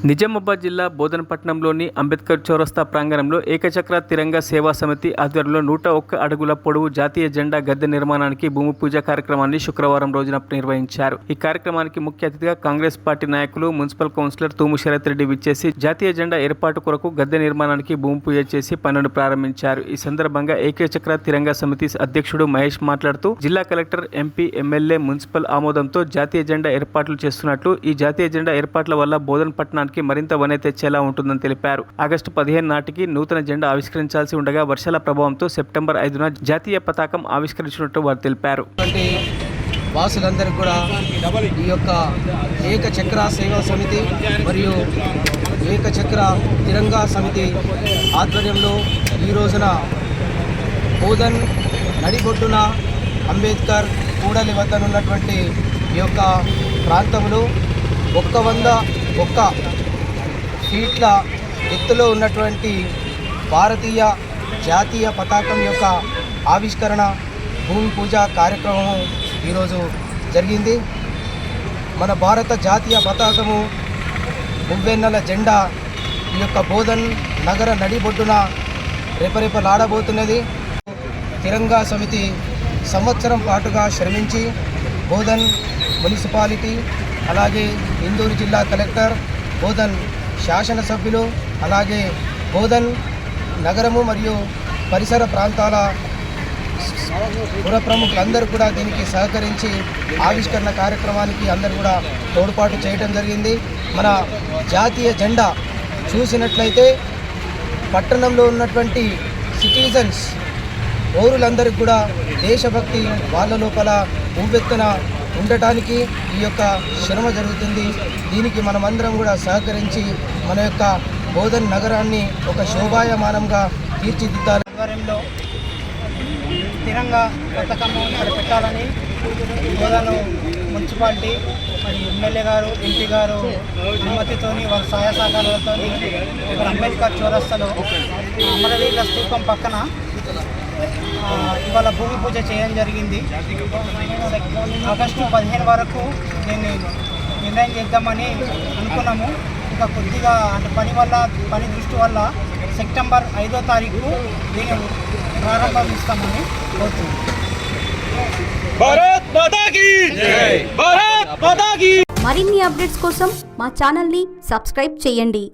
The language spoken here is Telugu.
నిజామాబాద్ జిల్లా బోధనపట్నంలోని అంబేద్కర్ చౌరస్తా ప్రాంగణంలో ఏకచక్ర తిరంగా సేవా సమితి ఆధ్వర్యంలో 101 అడుగుల పొడవు జాతీయ జెండా గద్దె నిర్మాణానికి భూమి పూజ కార్యక్రమాన్ని శుక్రవారం రోజున నిర్వహించారు. ఈ కార్యక్రమానికి ముఖ్య అతిథిగా కాంగ్రెస్ పార్టీ నాయకులు, మున్సిపల్ కౌన్సిలర్ తూము శరత్ రెడ్డి విచ్చేసి జాతీయ జెండా ఏర్పాటు కొరకు గద్దె నిర్మాణానికి భూమి పూజ చేసి పనులను ప్రారంభించారు. ఈ సందర్భంగా ఏకచక్ర తిరంగా సమితి అధ్యక్షుడు మహేష్ మాట్లాడుతూ, జిల్లా కలెక్టర్, ఎంపీ, ఎమ్మెల్యే, మున్సిపల్ ఆమోదంతో జాతీయ జెండా ఏర్పాట్లు చేస్తున్నట్లు, ఈ జాతీయ జెండా ఏర్పాట్ల వల్ల బోధనపట్నానికి మరింత వనే తెచ్చేలా ఉంటుందని తెలిపారు. ఆగస్టు 15 నాటికి నూతన జెండా ఆవిష్కరించాల్సి ఉండగా వర్షాల ప్రభావంతో సెప్టెంబర్ 5న జాతీయ పతాకం ఆవిష్కరించినట్టు వారు తెలిపారు. వాసులందరికీ కూడా ఈ యొక్క ఏకచక్ర సేవా సమితి మరియు ఏకచక్ర తిరంగా సమితి ఆధ్వర్యంలో ఈ రోజున బోధన్ నడిబొడ్డున అంబేద్కర్ కూడలి వద్ద ఉన్నటువంటి ఈ యొక్క ప్రాంతంలో 101 ఫీట్ల ఎత్తులో ఉన్నటువంటి భారతీయ జాతీయ పతాకం యొక్క ఆవిష్కరణ భూమి పూజ కార్యక్రమం ఈరోజు జరిగింది. మన భారత జాతీయ పతాకము మువ్వెన్నెల జెండా ఈ యొక్క బోధన్ నగర నడిబొడ్డున రెపరెపలాడబోతున్నది. తిరంగా సమితి సంవత్సరం పాటుగా శ్రమించి బోధన్ మున్సిపాలిటీ, అలాగే ఇందూరు జిల్లా కలెక్టర్, బోధన్ శాసనసభ్యులు, అలాగే బోధన్ నగరము మరియు పరిసర ప్రాంతాల పుర ప్రముఖులందరూ కూడా దీనికి సహకరించి ఆవిష్కరణ కార్యక్రమానికి అందరూ కూడా తోడ్పాటు చేయడం జరిగింది. మన జాతీయ జెండా చూసినట్లయితే పట్టణంలో ఉన్నటువంటి సిటిజన్స్ పౌరులందరికీ కూడా దేశభక్తి వాళ్ళ లోపల ఉవ్వెత్తున ఉండటానికి ఈ యొక్క శ్రమ జరుగుతుంది. దీనికి మనమందరం కూడా సహకరించి మన యొక్క బోధన్ నగరాన్ని ఒక శోభాయమానంగా తీర్చిదిద్దాలి. ఆధ్వర్యంలో తిరంగా పథకము పెట్టాలని బోధన్ మున్సిపాలిటీ మరి ఎమ్మెల్యే గారు, ఎంపీ గారు అనుమతితోని, వారి సహాయ సహకారాలతో ఇక్కడ అంబేద్కర్ చౌరస్తాలో అమరవీరుల స్తూపం పక్కన ఇవాళ భూమి పూజ చేయడం జరిగింది. ఆగస్టు 15 వరకు దీన్ని నిర్ణయం చేద్దామని అనుకున్నాము. ఇంకా కొద్దిగా అంటే పని దృష్టి వల్ల సెప్టెంబర్ 5వ తారీఖు దీన్ని ప్రారంభిస్తామని కోరుతున్నాం. మరిన్ని అప్డేట్స్ కోసం మా ఛానల్ని సబ్స్క్రైబ్ చేయండి.